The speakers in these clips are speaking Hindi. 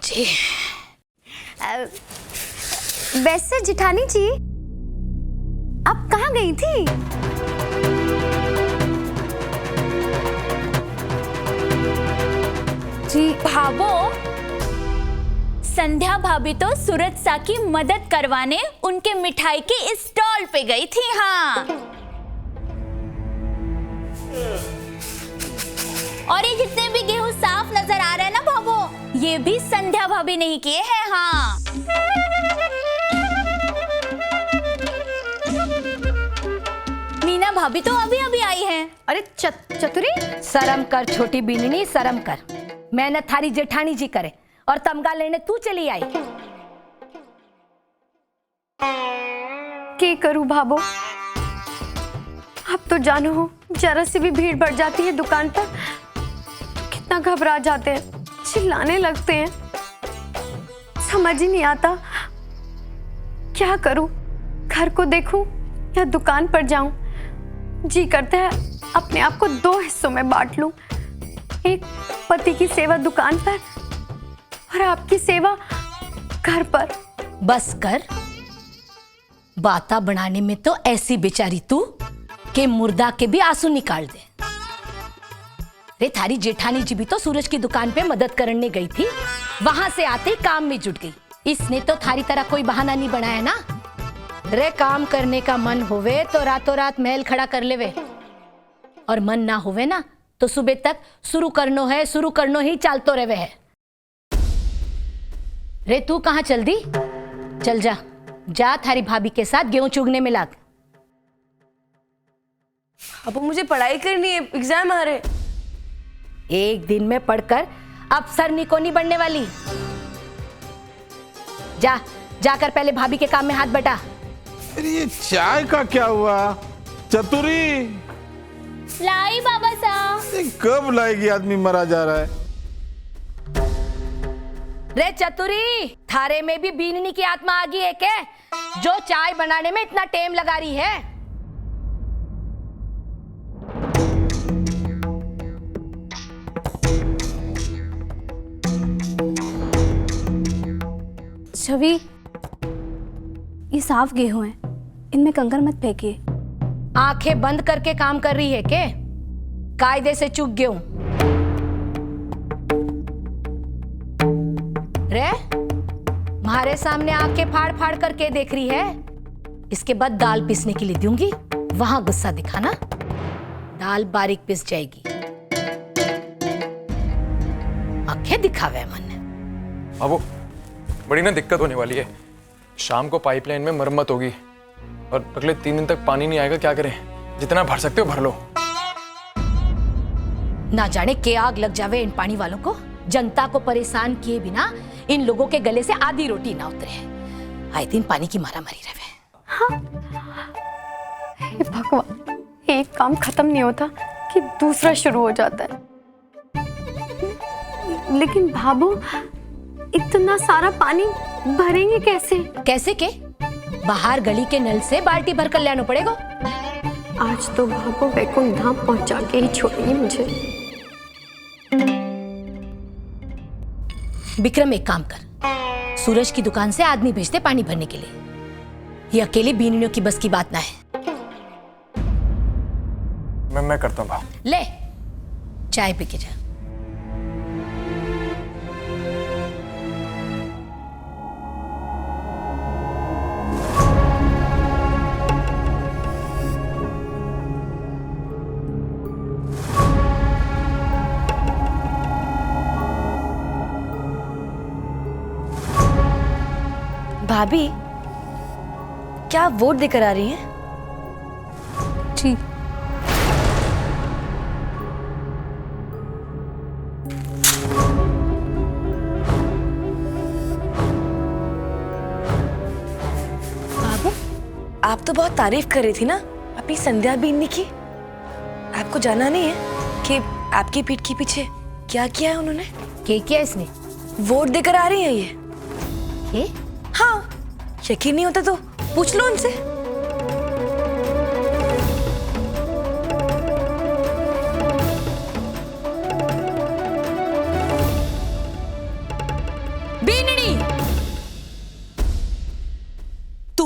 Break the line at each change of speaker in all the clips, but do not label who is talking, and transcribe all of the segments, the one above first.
मुझे।
वैसे जिठानी जी, आप कहाँ गई थी?
जी भाभो, संध्या भाभी तो सूरज सा की मदद करवाने उनके मिठाई के स्टॉल पे गई थी। हाँ, और ये जितने भी गेहूं साफ नजर आ रहे हैं ना भाभो, ये भी संध्या भाभी नहीं किए हैं। हाँ, मीना भाभी तो अभी अभी आई है।
अरे चतुरी,
शर्म कर छोटी बीननी, शर्म कर। मेहनत थारी जेठानी जी करे और तमगा लेने तू चली आई।
क्या करूं भाभो, अब तो जानो हो, जरा सी भी भीड़ बढ़ जाती है दुकान पर तो कितना घबरा जाते हैं, चिल्लाने लगते हैं। समझ ही नहीं आता क्या करूं, घर को देखूं या दुकान पर जाऊं। जी करता है अपने आप को दो हिस्सों में बांट लूं, एक पति की सेवा दुकान पर और आपकी सेवा घर पर।
बस कर, बाता बनाने में तो ऐसी बेचारी तू कि मुर्दा के भी आंसू निकाल दे। रे थारी जेठानी जी भी तो सूरज की दुकान पे मदद करने गई थी, वहां से आते काम में जुट गई। इसने तो थारी तरह कोई बहाना नहीं बनाया ना। रे काम करने का मन होवे तो रातों रात महल खड़ा कर लेवे, और मन ना होवे ना तो सुबह तक शुरू करनो ही चालतो रहे है। रे तू कहाँ चल दी? चल जा जा थारी भाभी के साथ गेहूं चुगने में लाग।
अब मुझे पढ़ाई करनी है, एग्जाम आ रहे।
एक दिन में पढ़कर अफसर निकोनी बनने वाली। जा जाकर पहले भाभी के काम में हाथ बटा।
अरे ये चाय का क्या हुआ? चतुरी
लाई बाबा साहब।
कब लाएगी? आदमी मरा जा रहा है।
रे चतुरी, थारे में भी बीननी की आत्मा आ गई है क्या, जो चाय बनाने में इतना टेम लगा रही है?
छवि, ये साफ गेहूं है, इनमें कंकर मत फेंकिए।
आंखें बंद करके काम कर रही है के? कायदे से चुग गेहूं रे, हमारे सामने आंखें फाड़ फाड़ करके देख रही है। इसके बाद दाल पीसने के लिए दूंगी, वहां गुस्सा दिखाना, दाल बारीक पिस जाएगी। आंखें दिखावे मन।
अब बड़ी ना दिक्कत होने वाली है। शाम को पाइपलाइन में मरम्मत होगी और अगले 3 दिन तक पानी नहीं आएगा। क्या करें? जितना भर सकते हो भर लो।
ना जाने के आग लग जावे इन पानी वालों को। जनता को परेशान किए बिना इन लोगों के गले से आधी रोटी ना उतरे। आए दिन पानी की मारामारी रहे।
हाँ। हे भगवान, एक काम खत्म नहीं होता कि दूसरा शुरू हो जाता है। लेकिन भाभो, इतना सारा पानी भरेंगे कैसे?
कैसे के? बाहर गली के नल से बाल्टी भर कर लाना पड़ेगा।
आज तो भाभो वैकुंठ धाम पहुंचा के ही छोड़ेगी मुझे।
विक्रम, एक काम कर, सूरज की दुकान से आदमी भेज दे पानी भरने के लिए। ये अकेले बीनियों की बस की बात ना है।
मैं करता हूँ भाव।
ले चाय पी के जा।
भाभी, क्या आप वोट देकर आ रही हैं?
जी।
बाबू, आप तो बहुत तारीफ कर रही थी ना अपनी संध्या बीननी की। आपको जाना नहीं है कि आपकी पीठ के पीछे क्या किया है उन्होंने?
क्या किया इसने?
वोट देकर आ रही है ये।
ये?
हाँ, यकीन नहीं होता तो पूछ लो उनसे।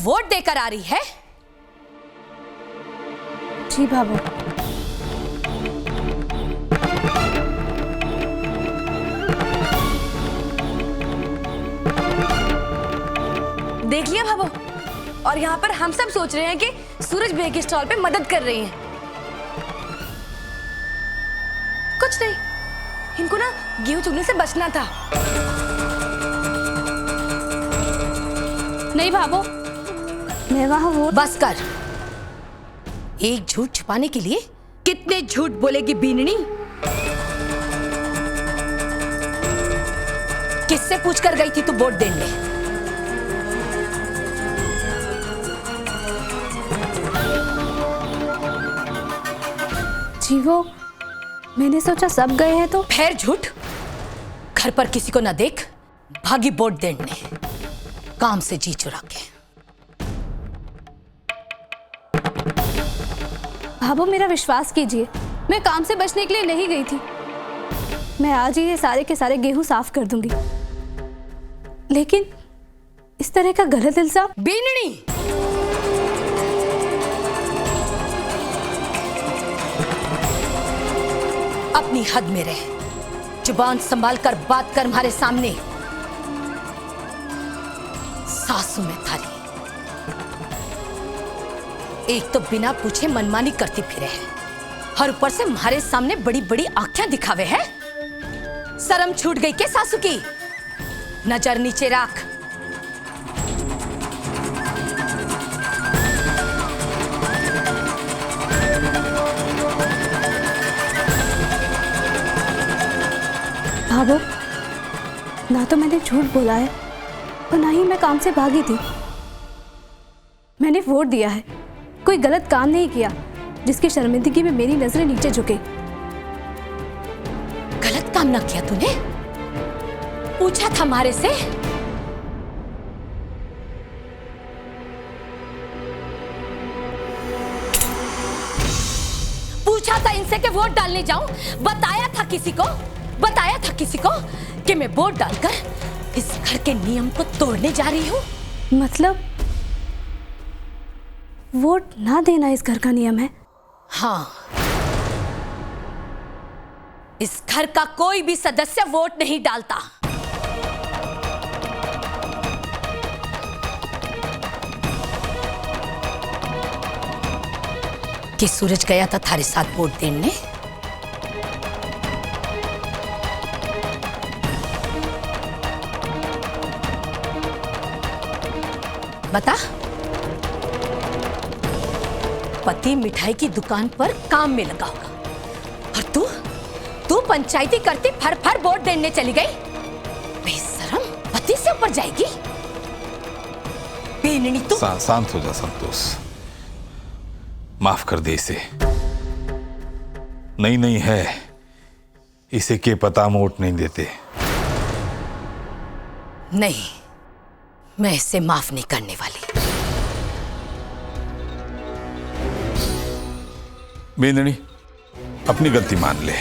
वोट देकर आ रही है?
जी भाभो।
देख लिया भाभो, और यहाँ पर हम सब सोच रहे हैं कि सूरज भैया के स्टॉल पे मदद कर रही हैं। कुछ नहीं, इनको ना गेहूं चुगने से बचना था।
नहीं भाभो, मैं वहां वोट।
बस कर। एक झूठ छुपाने के लिए कितने झूठ बोलेगी बीननी? किससे पूछकर गई थी तू वोट देने?
जी वो, मैंने सोचा सब गए हैं तो।
फिर झूठ। घर पर किसी को ना देख, भागी वोट देने, काम से जी चुरा के।
भाभो मेरा विश्वास कीजिए, मैं काम से बचने के लिए नहीं गई थी। मैं आज ही ये सारे के सारे गेहूं साफ कर दूंगी, लेकिन इस तरह का गलत इल्जाम।
बीननी, अपनी हद में रह, जुबान संभाल कर बात कर हमारे सामने। सासू में थारी, एक तो बिना पूछे मनमानी करती फिरे है, और ऊपर से हमारे सामने बड़ी बड़ी आंखें दिखावे है। शर्म छूट गई के सासू की? नजर नीचे रख।
भाभो, ना तो मैंने झूठ बोला है और ना ही मैं काम से भागी थी। मैंने वोट दिया है, कोई गलत काम नहीं किया जिसकी शर्मिंदगी में मेरी नजरें नीचे झुके।
गलत काम ना किया तूने? पूछा था हमारे से? पूछा था इनसे कि वोट डालने जाऊं? बताया था किसी को? बताया था किसी को कि मैं वोट डालकर इस घर के नियम को तोड़ने जा रही हूं?
मतलब वोट ना देना इस घर का नियम है?
हाँ, इस घर का कोई भी सदस्य वोट नहीं डालता। कि सूरज गया था थारे साथ वोट देने? बता। पति मिठाई की दुकान पर काम में लगा होगा, और तू पंचायती करती फर फर वोट देने चली गई। बेशरम, पति से ऊपर जाएगी? बेननी तू।
शांत हो जा संतोष, माफ कर दे इसे। नहीं है, इसे के पता हम वोट नहीं देते।
नहीं, मैं इसे माफ नहीं करने वाली।
बेंदनी, अपनी गलती मान ले,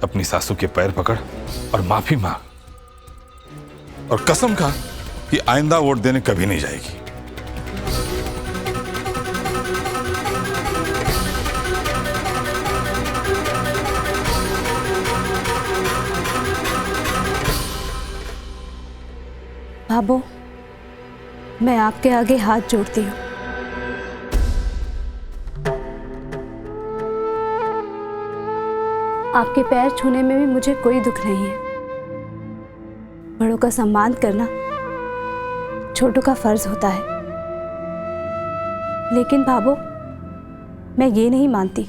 अपनी सासू के पैर पकड़ और माफी मांग, और कसम खा कि आइंदा वोट देने कभी नहीं जाएगी।
भाभो, मैं आपके आगे हाथ जोड़ती हूँ। आपके पैर छूने में भी मुझे कोई दुख नहीं है। बड़ों का सम्मान करना छोटों का फर्ज होता है। लेकिन भाभो, मैं ये नहीं मानती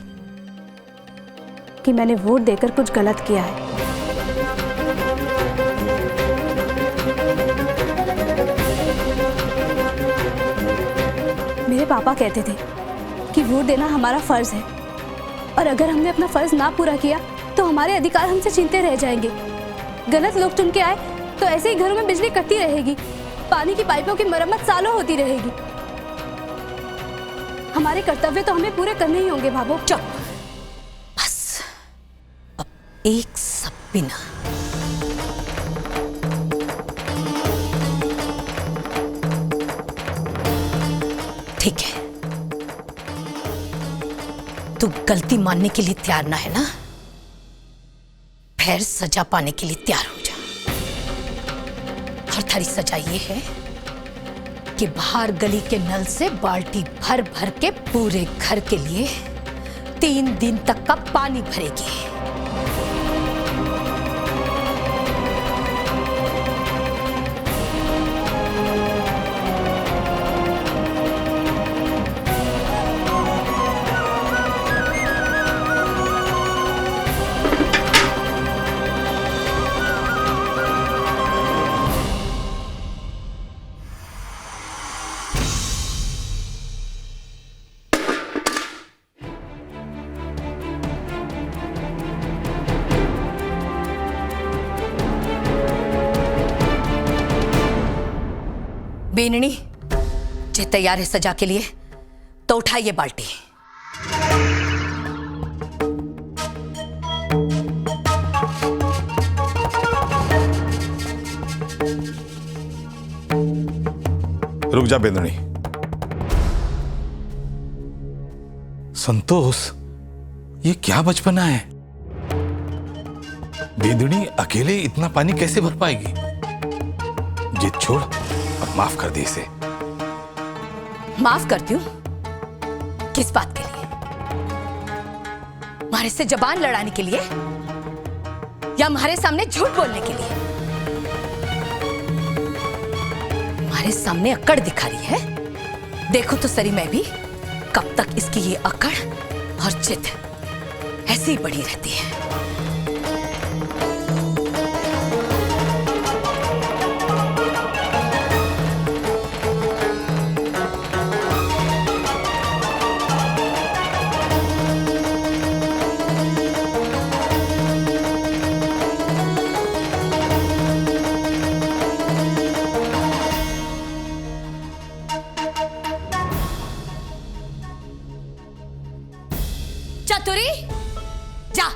कि मैंने वोट देकर कुछ गलत किया है। मेरे पापा कहते थे कि वोट देना हमारा फर्ज है, और अगर हमने अपना फर्ज ना पूरा किया तो हमारे अधिकार हमसे छीनते रह जाएंगे। गलत लोग चुन के आए तो ऐसे ही घरों में बिजली कटती रहेगी, पानी की पाइपों की मरम्मत सालों होती रहेगी। हमारे कर्तव्य तो हमें पूरे करने ही होंगे भाभो।
चुप, बस अब एक सब बिना। तू गलती मानने के लिए तैयार ना है ना, फिर सजा पाने के लिए तैयार हो जा। और थारी सजा ये है कि बाहर गली के नल से बाल्टी भर भर के पूरे घर के लिए 3 दिन तक का पानी भरेगी। बेननी, जे तैयार है सजा के लिए तो उठाइए बाल्टी।
रुक जा बेदनी। संतोष, ये क्या बचपना है? बेदनी अकेले इतना पानी कैसे भर पाएगी? जिद छोड़ और माफ कर दे इसे।
माफ करती हूँ? किस बात के लिए? हमारे से जबान लड़ाने के लिए या हमारे सामने झूठ बोलने के लिए? हमारे सामने अकड़ दिखा रही है। देखो तो सरी, मैं भी कब तक इसकी ये अकड़ और जिद ऐसी ही बढ़ी रहती है। चतुरी, जा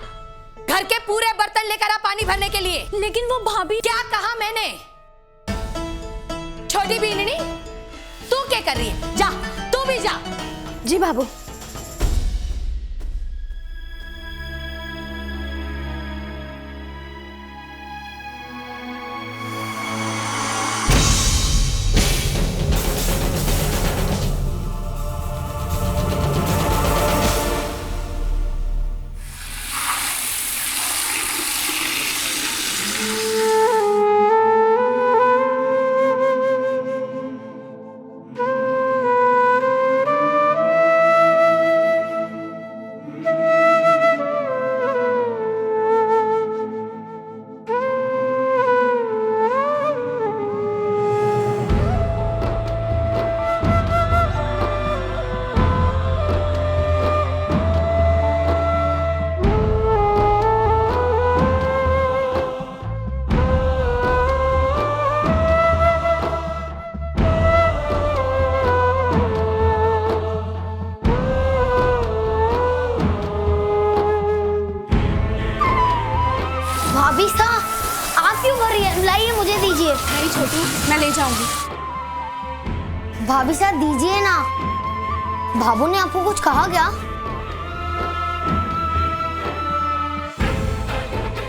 घर के पूरे बर्तन लेकर आ पानी भरने के लिए।
लेकिन वो भाभी।
क्या कहा मैंने? छोटी बीननी, तू क्या कर रही है? जा, तू भी जा।
जी बाबू।
भाभी साहब, आप क्यों कर रही है? लाइए, मुझे दीजिए।
नहीं छोटू, मैं ले जाऊंगी।
भाभी साहब दीजिए ना। बाबू ने आपको कुछ कहा क्या?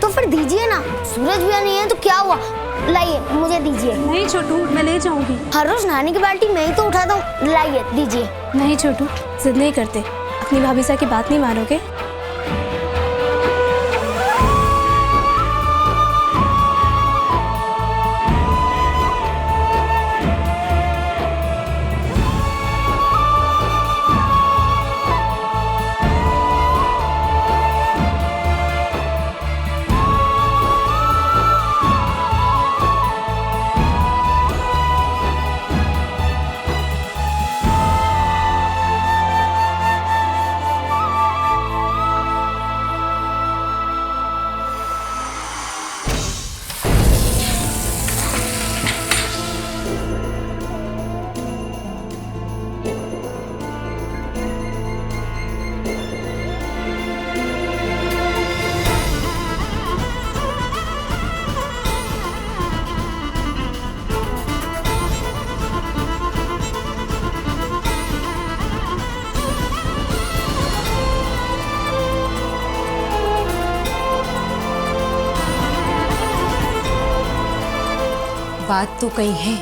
तो फिर दीजिए ना। सूरज भी नहीं है तो क्या हुआ? लाइए, मुझे दीजिए।
नहीं छोटू, मैं ले जाऊंगी।
हर रोज नहाने की बाल्टी मैं ही तो उठाता हूँ। लाइए, दीजिए।
नहीं छोटू, जिद नहीं करते। अपनी भाभी साहब की बात नहीं मानोगे?
बात तो कही है,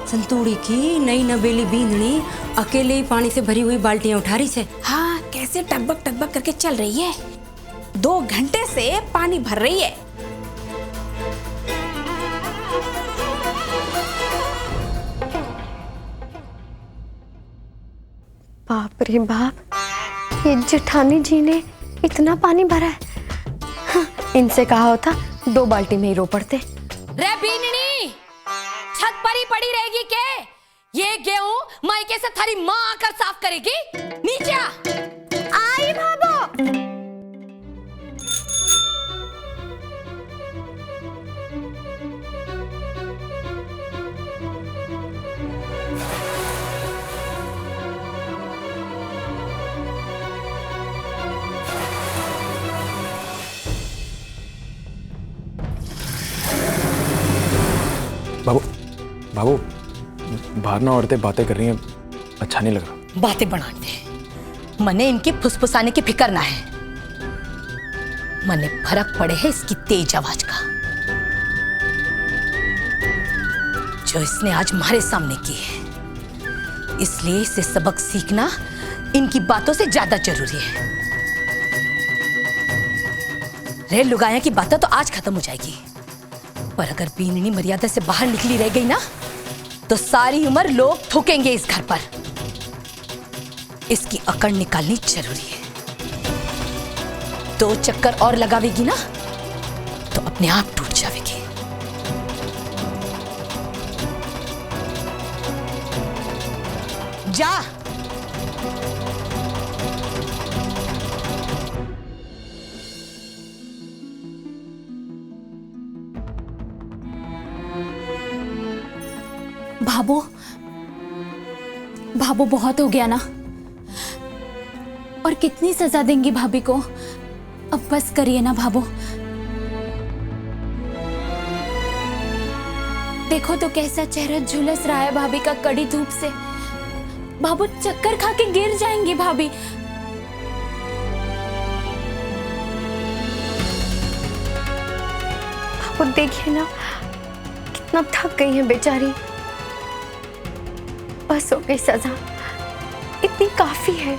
संतूड़ी की नई नबेली बींदनी अकेले ही पानी से भरी हुई बाल्टियां उठा रही है।
हाँ, कैसे टकबक टकबक करके चल रही है। 2 घंटे से पानी भर रही है।
बाप रे बाप, ये जेठानी जी ने इतना पानी भरा है। हाँ, इनसे कहा होता 2 बाल्टी में ही रो पड़ते।
रे बीननी, छत पर ही पड़ी रहेगी के? ये गेहूं मायके से थारी माँ आकर साफ करेगी। नीचे आ।
आई भाभो।
बाबू बाबू, बाहर ना औरतें बातें कर रही हैं, अच्छा नहीं लग रहा।
बातें बनाते मने इनकी फुसफुसाने की फिक्र ना है, मने फर्क पड़े है इसकी तेज आवाज का जो इसने आज हमारे सामने की है। इसलिए इसे सबक सीखना इनकी बातों से ज्यादा जरूरी है। रे लुगाया की बातें तो आज खत्म हो जाएगी, पर अगर बीननी मर्यादा से बाहर निकली रह गई ना तो सारी उम्र लोग थूकेंगे इस घर पर। इसकी अकड़ निकालनी जरूरी है। 2 चक्कर और लगावेगी ना तो अपने आप टूट जाएगी। जा।
भाबो, भाबो बहुत हो गया ना। और कितनी सजा देंगी भाभी को? अब बस करिए ना भाबो। देखो तो कैसा चेहरा झुलस रहा है भाभी का कड़ी धूप से। भाबो चक्कर खा के गिर जाएंगी भाभी।
वो देखिए ना, कितना थक गई है बेचारी। बस हो गई सजा, इतनी काफी है।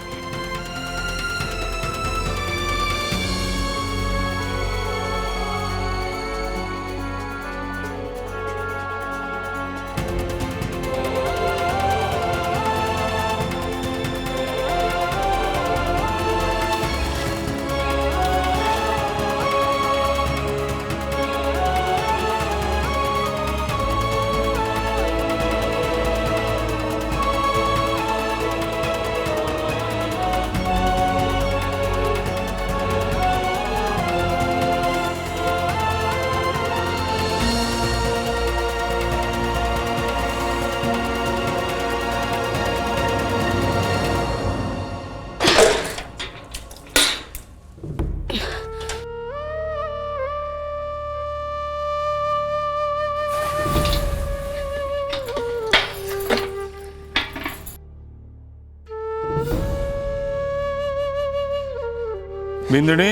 बिंदनी,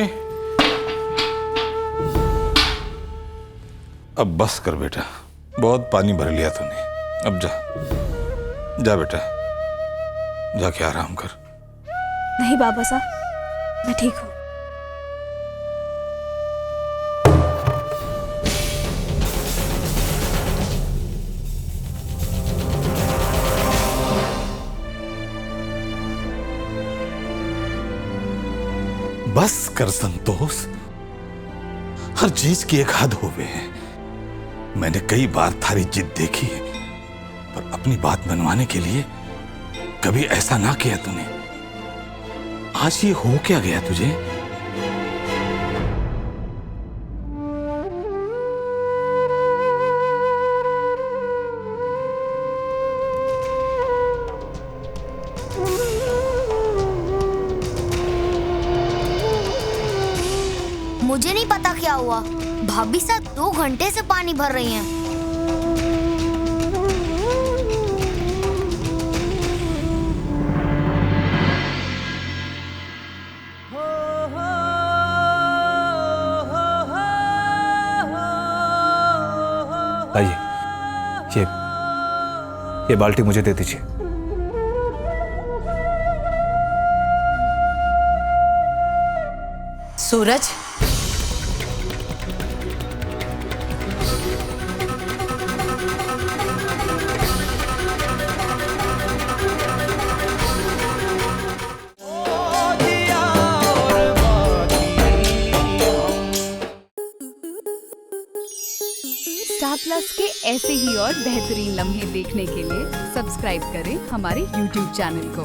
अब बस कर बेटा, बहुत पानी भर लिया तूने। अब जा, जा बेटा, जाके आराम कर।
नहीं बाबा साहब, मैं ठीक हूँ।
बस कर संतोष, हर चीज की एक हद होवे है। मैंने कई बार थारी जिद देखी है, पर अपनी बात मनवाने के लिए कभी ऐसा ना किया तूने। आज ये हो क्या गया तुझे?
मुझे नहीं पता क्या हुआ। भाभी साहब 2 घंटे से पानी भर रही हैं।
लाइए,
ये बाल्टी मुझे दे दीजिए।
सूरज,
स्टार प्लस के ऐसे ही और बेहतरीन लम्हे देखने के लिए सब्सक्राइब करें हमारे YouTube चैनल को।